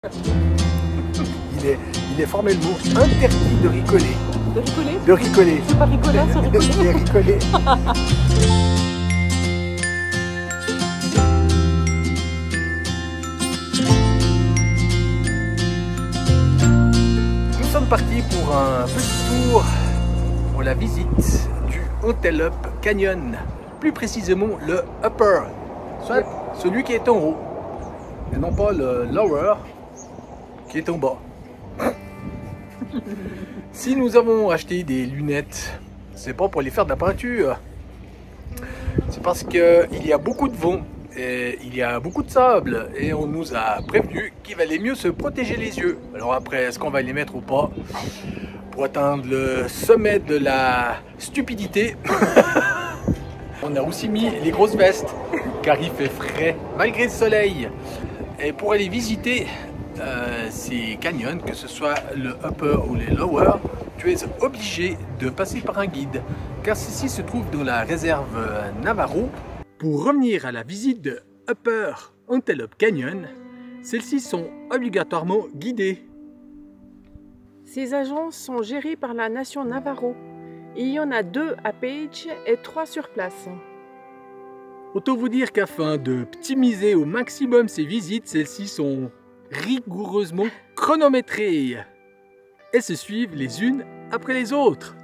Il est formellement interdit de rigoler. De rigoler? De rigoler. C'est pas rigoler, c'est rigoler. C'est rigoler. Nous sommes partis pour un petit tour pour la visite du Antelope Canyon. Plus précisément le Upper, soit celui qui est en haut. Et non pas le Lower qui est en bas. Si nous avons acheté des lunettes, c'est pas pour les faire de la peinture. C'est parce qu'il y a beaucoup de vent et il y a beaucoup de sable et on nous a prévenu qu'il valait mieux se protéger les yeux. Alors après, est-ce qu'on va les mettre ou pas pour atteindre le sommet de la stupidité? On a aussi mis les grosses vestes car il fait frais malgré le soleil. Et pour aller visiter ces canyons, que ce soit le upper ou les lower, tu es obligé de passer par un guide car ceci se trouve dans la réserve Navarro. Pour revenir à la visite de Upper Antelope Canyon, celles-ci sont obligatoirement guidées. Ces agences sont gérées par la nation Navarro. Il y en a 2 à Page et 3 sur place. Autant vous dire qu'afin d'optimiser au maximum ces visites, celles-ci sont rigoureusement chronométrées et se suivent les unes après les autres.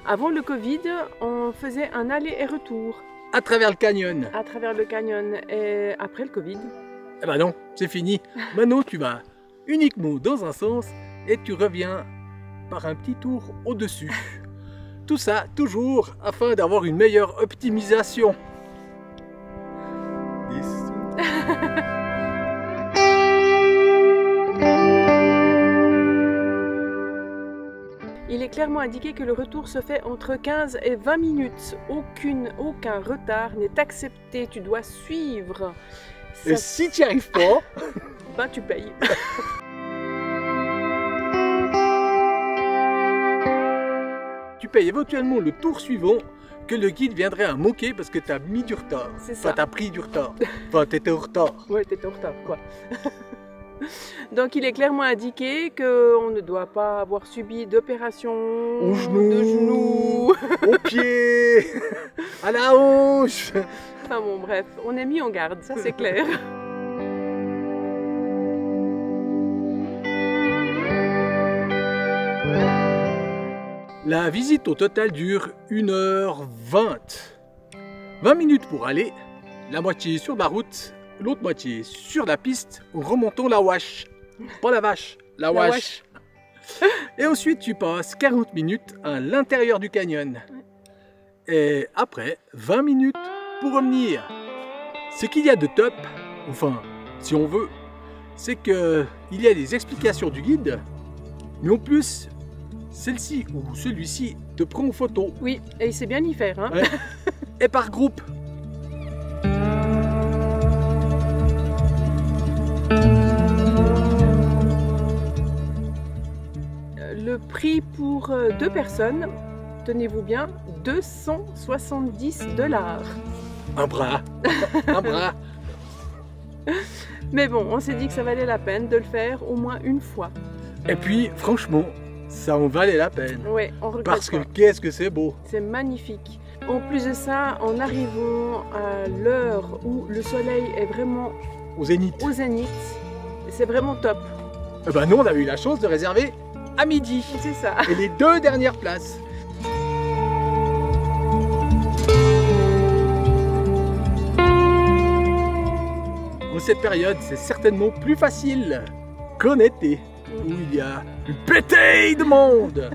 Avant le Covid, on faisait un aller et retour À travers le canyon. à travers le canyon. Et après le Covid, Eh ben non, c'est fini. Maintenant tu vas uniquement dans un sens et tu reviens par un petit tour au-dessus. Tout ça toujours afin d'avoir une meilleure optimisation. il est clairement indiqué que le retour se fait entre 15 et 20 minutes. Aucun retard n'est accepté. Tu dois suivre. Et si tu n'y arrives pas, Ben, tu payes. tu payes éventuellement le tour suivant que le guide viendrait à moquer parce que tu as mis du retard. C'est ça. Enfin, tu as pris du retard. Enfin, tu étais en retard. Ouais, t'étais en retard, quoi. Donc, il est clairement indiqué qu'on ne doit pas avoir subi d'opération Au genou, de genoux. au pied, à la hanche. Enfin bon, bref, on est mis en garde, ça c'est clair. La visite au total dure 1h20. 20 minutes pour aller, la moitié sur la route, l'autre moitié sur la piste, en remontant la Wash. Pas la vache, la Wash. Et ensuite tu passes 40 minutes à l'intérieur du canyon. Et après, 20 minutes pour revenir. Ce qu'il y a de top, enfin, si on veut, c'est qu'il y a des explications du guide, mais en plus, celle-ci ou celui-ci te prend en photo. Oui, et il sait bien y faire, hein. Ouais. Et par groupe. Le prix pour 2 personnes, tenez-vous bien, 270 $. Un bras. Un bras. Mais bon, on s'est dit que ça valait la peine de le faire au moins une fois. Et puis, franchement, ça en valait la peine. Ouais, on regrette Parce que pas. qu'est-ce que c'est beau. C'est magnifique. En plus de ça, en arrivant à l'heure où le soleil est vraiment Au zénith. au zénith, c'est vraiment top. Eh ben nous, on a eu la chance de réserver à midi. C'est ça. Et les 2 dernières places. En cette période, c'est certainement plus facile qu'en été, où il y a une pétée de monde.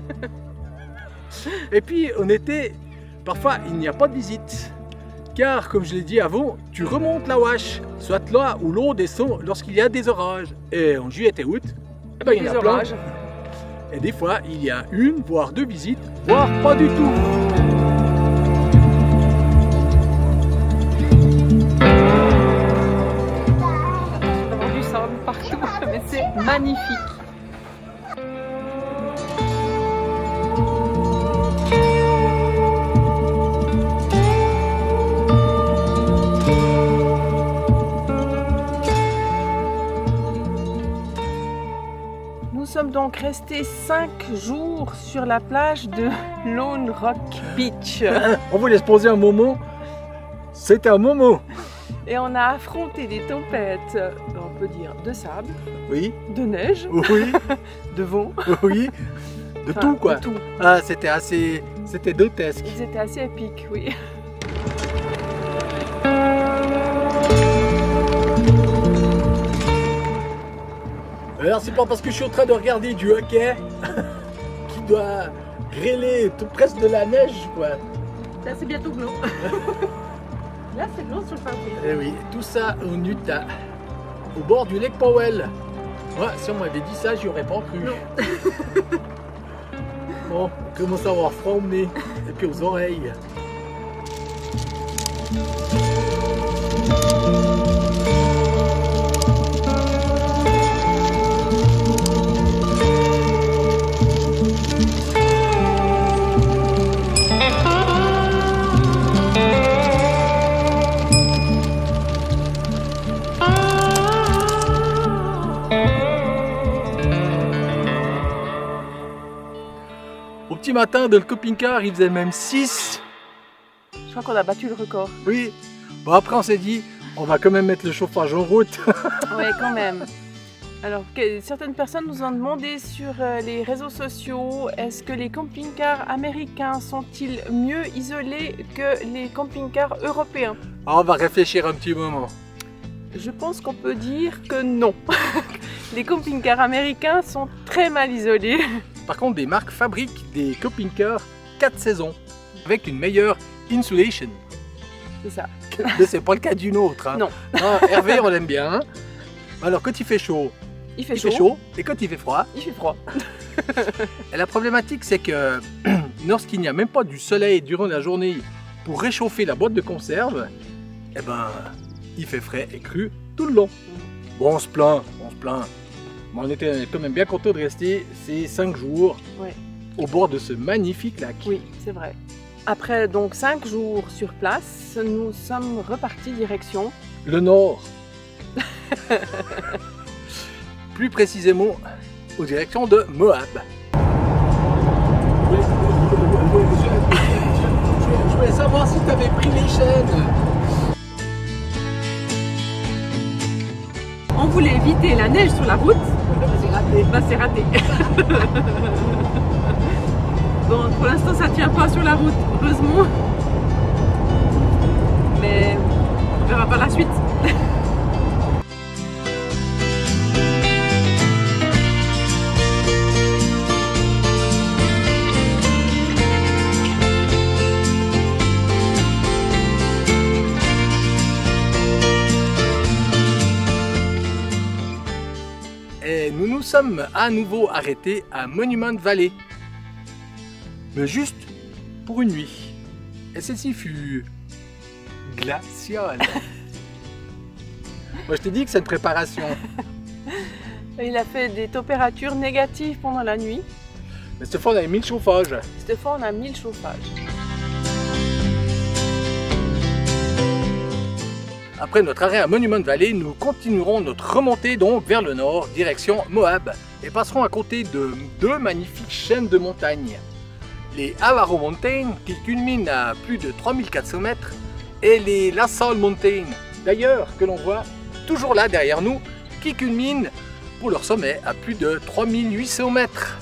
Et puis, en été, parfois, il n'y a pas de visite. Car, comme je l'ai dit avant, tu remontes la Wash, soit là où l'eau descend lorsqu'il y a des orages. Et en juillet et août, eh ben, il y en a Les plein. orages. Et des fois, il y a 1 voire 2 visites, voire pas du tout. Avoir du sable partout, mais c'est magnifique. sommes donc restés 5 jours sur la plage de Lone Rock Beach. On vous laisse poser un moment. C'était un moment. Et on a affronté des tempêtes, on peut dire, de sable, Oui, de neige, oui, de vent. oui. De Enfin, tout quoi. de tout. Ah, c'était dantesque. Ils étaient assez épiques, oui. Alors c'est pas parce que je suis en train de regarder du hockey qui doit grêler tout presque de la neige quoi. Là, c'est bientôt blanc. Là, c'est blanc sur le pare-brise. Eh oui, tout ça en Utah, au bord du Lake Powell. Ouais, si on m'avait dit ça, j'y aurais pas cru. Non. Bon, on commence à avoir froid au nez et puis aux oreilles. Au petit matin, dans le camping-car, il faisait même 6. Je crois qu'on a battu le record. Oui. Bon, après, on s'est dit, on va quand même mettre le chauffage en route. Oui, quand même. Alors, certaines personnes nous ont demandé sur les réseaux sociaux, est-ce que les camping-cars américains sont-ils mieux isolés que les camping-cars européens? Alors, on va réfléchir un petit moment. Je pense qu'on peut dire que non. Les camping-cars américains sont très mal isolés. Par contre, des marques fabriquent des camping-cars 4 saisons avec une meilleure insulation. C'est ça. Mais c'est pas le cas d'une autre. Hein. Non. Ah, Hervé, on l'aime bien. Hein. Alors, quand il fait chaud, Il fait il fait chaud. chaud. Et quand il fait froid, Il fait froid. et la problématique, c'est que lorsqu'il n'y a même pas du soleil durant la journée pour réchauffer la boîte de conserve, eh ben, il fait frais et cru tout le long. Bon, on se plaint. Mais on était quand même bien content de rester ces 5 jours Ouais. au bord de ce magnifique lac. Oui, c'est vrai. Après donc 5 jours sur place, nous sommes repartis direction. Le nord. Plus précisément, aux directions de Moab. Je voulais savoir si tu avais pris les chaînes. On voulait éviter la neige sur la route. C'est raté. Bah c'est raté. Bon, pour l'instant ça tient pas sur la route, heureusement. Mais on verra par la suite. Et nous nous sommes à nouveau arrêtés à Monument Valley. Mais juste pour une nuit. Et celle-ci fut glaciale. Moi je t'ai dit que c'est une préparation. Il a fait des températures négatives pendant la nuit. Mais cette fois on avait mis le chauffage. Cette fois on a mis le chauffage. Après notre arrêt à Monument Valley, nous continuerons notre remontée donc vers le nord, direction Moab, et passerons à côté de 2 magnifiques chaînes de montagnes. Les Avaro Mountains, qui culminent à plus de 3400 mètres, et les La Salle Mountains, d'ailleurs, que l'on voit toujours là derrière nous, qui culminent pour leur sommet à plus de 3800 mètres.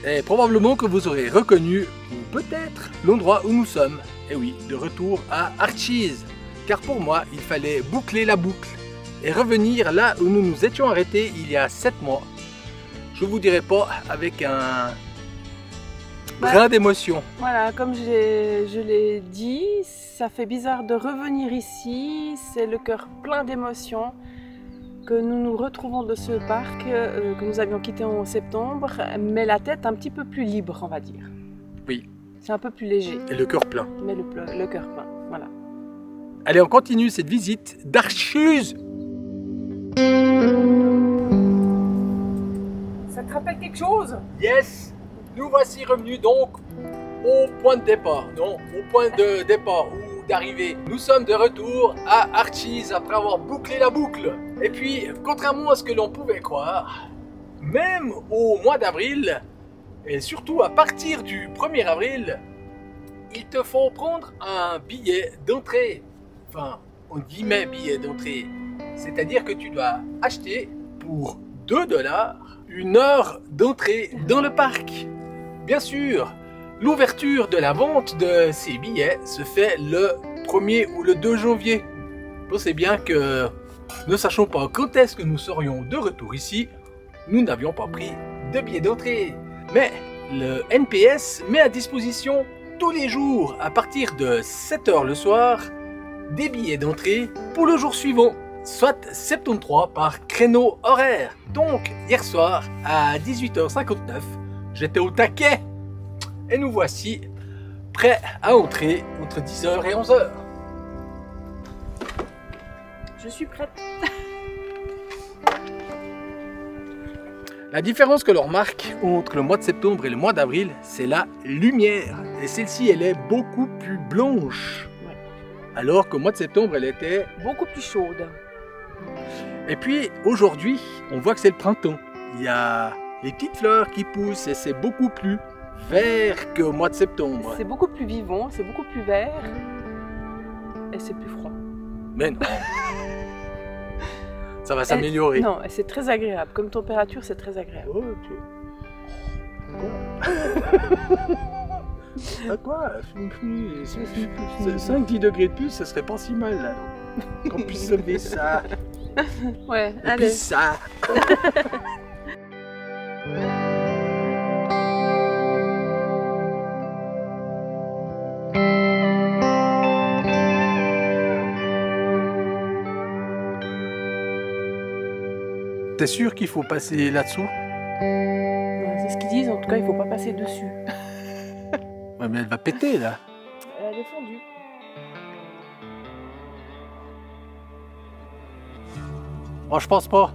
Et probablement que vous aurez reconnu, ou peut-être, l'endroit où nous sommes. Et oui, de retour à Archies. Car pour moi, il fallait boucler la boucle et revenir là où nous nous étions arrêtés il y a 7 mois. Je vous dirai pas avec un brin d'émotion. Voilà, comme je l'ai dit, ça fait bizarre de revenir ici. C'est le cœur plein d'émotions que nous nous retrouvons de ce parc que nous avions quitté en septembre, mais la tête un petit peu plus libre, on va dire. Oui. C'est un peu plus léger, Et le cœur plein. mais le cœur plein, voilà. Allez, on continue cette visite d'Archies. Ça te rappelle quelque chose? Yes, nous voici revenus donc au point de départ. Non, au point de départ ou d'arrivée. Nous sommes de retour à Archies après avoir bouclé la boucle. Et puis, contrairement à ce que l'on pouvait croire, même au mois d'avril, et surtout à partir du 1er avril, il te faut prendre un billet d'entrée. Enfin, on guillemets billet d'entrée. C'est-à-dire que tu dois acheter pour 2 $ une heure d'entrée dans le parc. Bien sûr, l'ouverture de la vente de ces billets se fait le 1er ou le 2 janvier. Pensez bien que, ne sachant pas quand est-ce que nous serions de retour ici, nous n'avions pas pris de billets d'entrée. Mais le NPS met à disposition tous les jours, à partir de 7 h le soir, des billets d'entrée pour le jour suivant, soit 73 par créneau horaire. Donc, hier soir, à 18 h 59, j'étais au taquet. Et nous voici prêts à entrer entre 10 h et 11 h. Je suis prête. La différence que l'on remarque entre le mois de septembre et le mois d'avril, c'est la lumière. Et celle-ci, elle est beaucoup plus blanche. Ouais. Alors qu'au mois de septembre, elle était Beaucoup plus chaude. Et puis aujourd'hui, on voit que c'est le printemps. Il y a les petites fleurs qui poussent et c'est beaucoup plus vert qu'au mois de septembre. C'est beaucoup plus vivant, c'est beaucoup plus vert. Et c'est plus froid. Mais non. Ça va s'améliorer. Non, et c'est très agréable. Comme température, c'est très agréable. Oh, ok. À quoi 5-10 degrés de plus, ce serait pas si mal là. Qu'on puisse lever ça. Ouais, Et allez. puis ça. T'es sûr qu'il faut passer là-dessous? Ouais, c'est ce qu'ils disent, en tout cas, il faut pas passer dessus. Ouais, mais elle va péter là. Elle est fondue. Oh, je pense pas.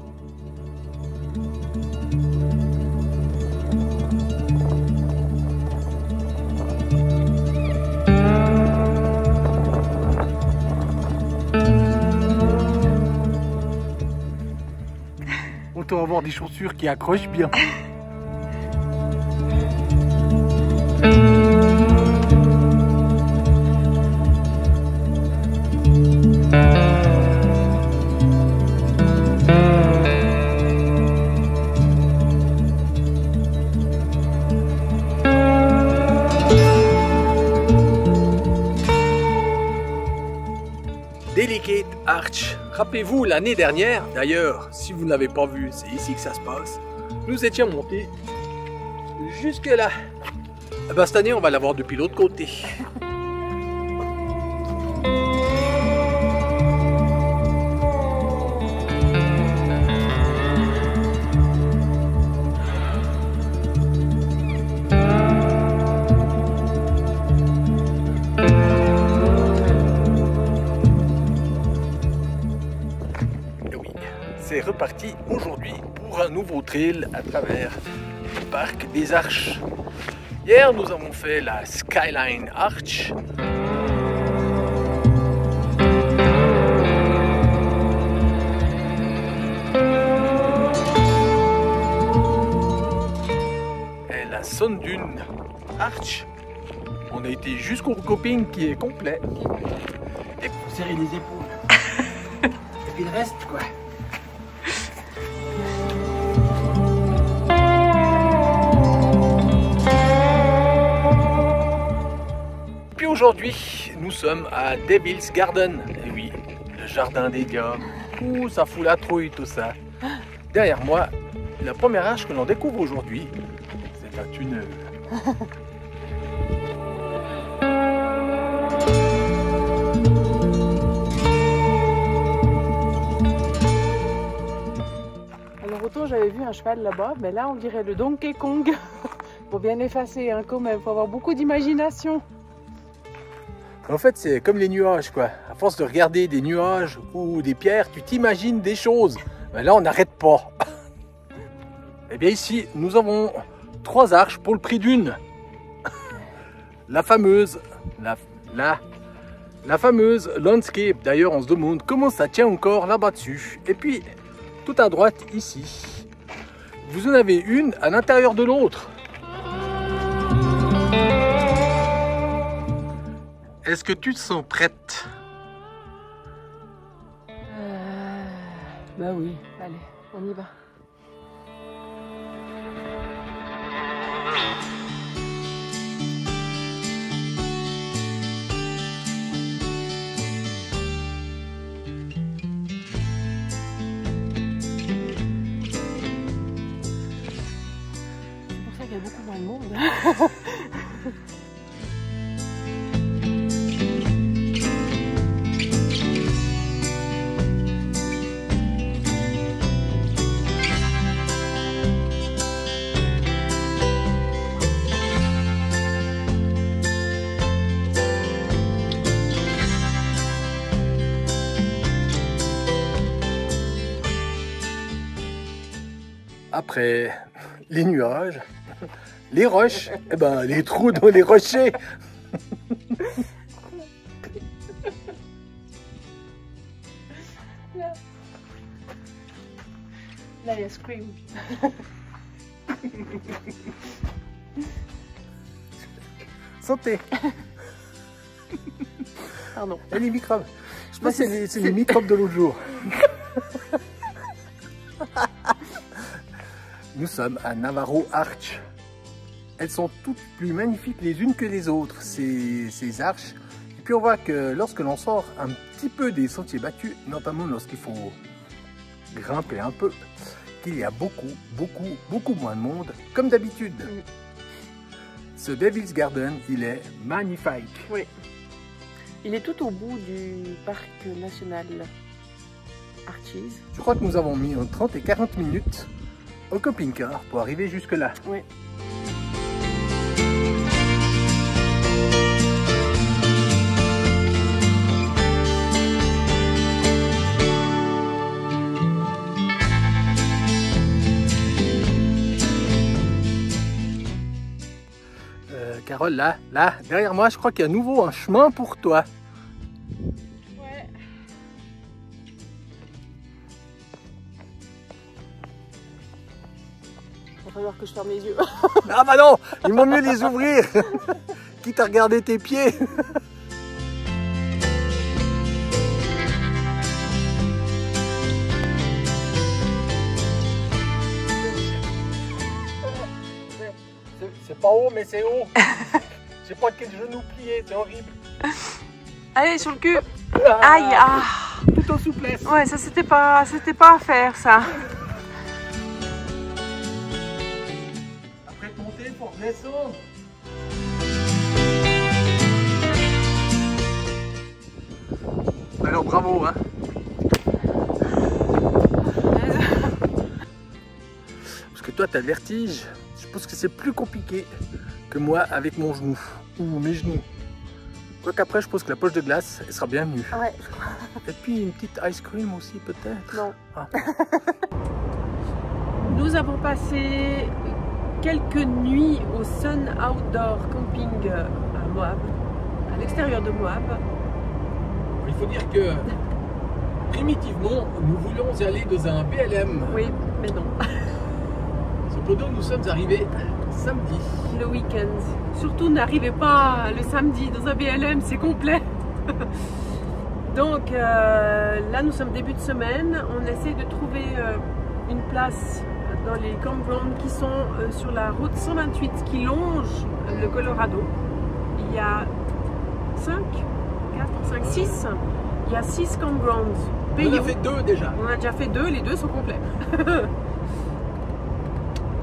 Autant avoir des chaussures qui accrochent bien. Delicate Arch. Rappelez-vous, l'année dernière, d'ailleurs, si vous ne l'avez pas vu, c'est ici que ça se passe, nous étions montés jusque là. Eh ben, cette année, on va l'avoir depuis l'autre côté. C'est reparti aujourd'hui pour un nouveau trail à travers le parc des Arches. Hier, nous avons fait la Skyline Arch. Et la Sun Dune Arch. On a été jusqu'au coping qui est complet. Et pour serrer les épaules. Et puis le reste, quoi. Aujourd'hui, nous sommes à Devil's Garden. Et oui, le jardin des diables. Ouh, ça fout la trouille tout ça. Derrière moi, la première arche que l'on découvre aujourd'hui, c'est un tunnel. Alors autant j'avais vu un cheval là-bas, mais là on dirait le Donkey Kong. Faut bien effacer hein, quand même, faut avoir beaucoup d'imagination. En fait, c'est comme les nuages, quoi. À force de regarder des nuages ou des pierres, tu t'imagines des choses. Mais là, on n'arrête pas. Eh bien, ici, nous avons 3 arches pour le prix d'une. la fameuse landscape. D'ailleurs, on se demande comment ça tient encore là-bas dessus. Et puis, tout à droite, ici, vous en avez une à l'intérieur de l'autre. Est-ce que tu te sens prête? Bah oui, allez, on y va. C'est pour ça qu'il y a beaucoup moins de monde. Après les nuages, les roches, et ben les trous dans les rochers. Là, il y a Scream. Santé. Pardon. Et les microbes. Je pense que c'est les microbes de l'autre jour. Nous sommes à Navarro Arch. Elles sont toutes plus magnifiques les unes que les autres, ces arches. Et puis on voit que lorsque l'on sort un petit peu des sentiers battus, notamment lorsqu'il faut grimper un peu, qu'il y a beaucoup moins de monde, comme d'habitude. Ce Devil's Garden, il est magnifique. Oui. Il est tout au bout du parc national Arches. Je crois que nous avons mis entre 30 et 40 minutes au camping-car pour arriver jusque là. Oui. Carole, là, derrière moi, je crois qu'il y a à nouveau un chemin pour toi. Ouais. Il va falloir que je ferme les yeux. Ah bah non, il vaut mieux les ouvrir, quitte à regarder tes pieds. C'est pas haut, mais c'est haut. Je sais pas quel genou plier, c'est horrible. Allez, sur le cul. Aïe, ah. Tout en souplesse. Ouais, ça c'était pas à faire, ça. Après de monter, il faut redescendre. Alors bravo, hein. Parce que toi, t'as le vertige. Je pense que c'est plus compliqué que moi avec mon genou ou mes genoux. Quoique après, je pense que la poche de glace, elle sera bienvenue. Ouais. Et puis une petite ice cream aussi peut-être. Non. Ah. Nous avons passé quelques nuits au Sun Outdoor Camping à Moab, à l'extérieur de Moab. Il faut dire que primitivement, nous voulions y aller dans un BLM. Oui, mais non. Cependant, nous sommes arrivés samedi. Le week-end. Surtout, n'arrivez pas le samedi dans un BLM, c'est complet. Donc là, nous sommes début de semaine. On essaie de trouver une place dans les campgrounds qui sont sur la route 128 qui longe le Colorado. Il y a 6. Il y a 6 campgrounds payants. On en a fait 2 déjà. On a déjà fait 2, les 2 sont complets.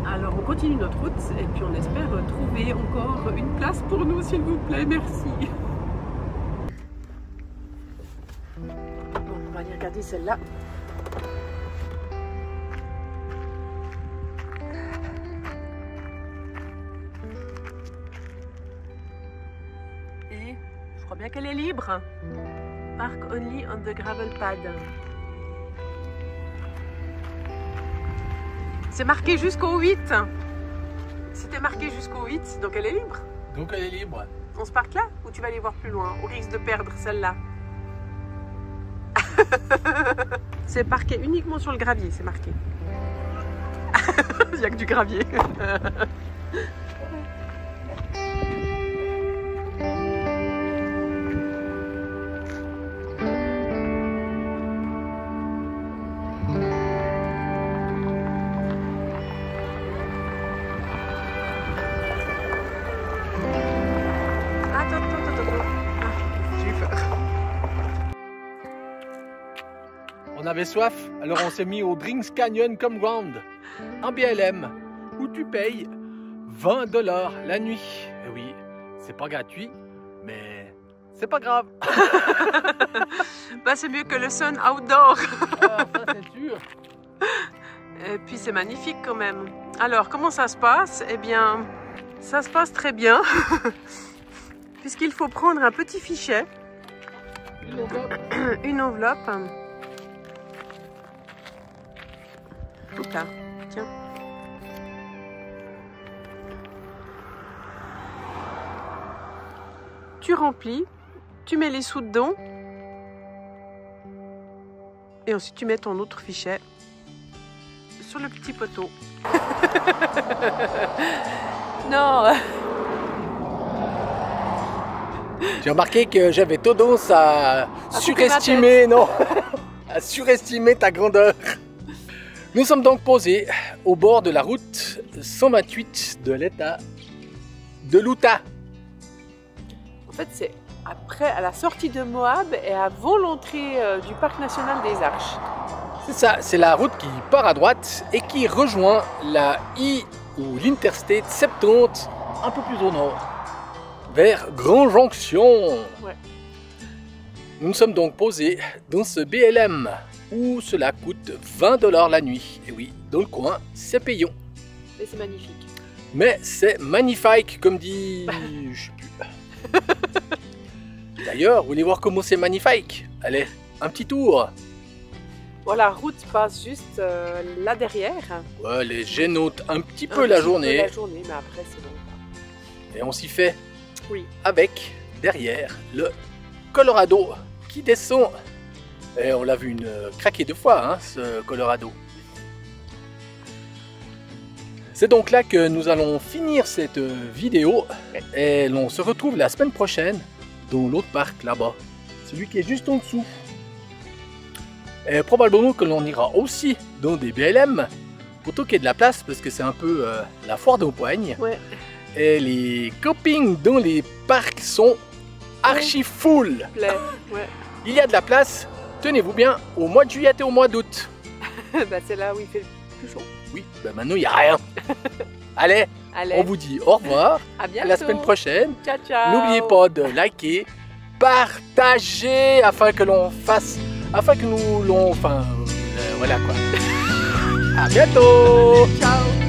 Alors on continue notre route et puis on espère trouver encore une place pour nous, s'il vous plaît, merci. Bon, on va aller regarder celle-là. Et je crois bien qu'elle est libre. Park only on the gravel pad. C'est marqué jusqu'au 8. C'était marqué jusqu'au 8, donc elle est libre. Donc elle est libre. On se parque là ou tu vas aller voir plus loin, au risque de perdre celle-là? C'est parqué uniquement sur le gravier, c'est marqué. Il n'y a que du gravier. On avait soif, alors on s'est mis au Drinks Canyon Campground, en BLM, où tu payes 20 $ la nuit. Et oui, c'est pas gratuit, mais c'est pas grave. Bah, c'est mieux que le sun outdoor. Ah, ça c'est sûr. Et puis c'est magnifique quand même. Alors, comment ça se passe? Eh bien, ça se passe très bien. Puisqu'il faut prendre un petit fichet, une enveloppe. Là, tiens. Tu remplis, tu mets les sous dedans et ensuite tu mets ton autre fichet sur le petit poteau. Non. J'ai remarqué que j'avais tendance à surestimer, non, à surestimer ta grandeur. Nous sommes donc posés au bord de la route 128 de l'État de l'Utah. En fait, c'est après, à la sortie de Moab et avant l'entrée du parc national des Arches. C'est ça, c'est la route qui part à droite et qui rejoint la ou l'Interstate 70 un peu plus au nord, vers Grand Jonction. Ouais. Nous nous sommes donc posés dans ce BLM où cela coûte 20 $ la nuit. Et oui, dans le coin, c'est payant. Mais c'est magnifique. Mais c'est magnifique, comme dit... je sais plus. D'ailleurs, vous voulez voir comment c'est magnifique? Allez, un petit tour. Bon, la route passe juste là derrière. Ouais, les génote un petit peu la journée. La journée, mais après c'est bon. Et on s'y fait. Oui. Avec, derrière, le Colorado qui descend. Et on l'a vu craquer 2 fois, hein, ce Colorado. C'est donc là que nous allons finir cette vidéo. Et l'on se retrouve la semaine prochaine dans l'autre parc là-bas. Celui qui est juste en dessous. Et probablement que l'on ira aussi dans des BLM pour toquer de la place parce que c'est un peu la foire d'empoigne. Ouais. Et les campings dans les parcs sont archi full. Ouais. Il y a de la place, tenez-vous bien, au mois de juillet et au mois d'août. Bah, c'est là où il fait le plus chaud. Oui, bah maintenant il n'y a rien. Allez, on vous dit au revoir. À bientôt. À la semaine prochaine. Ciao, ciao. N'oubliez pas de liker, partager afin que l'on fasse, enfin voilà quoi. À bientôt. Ciao.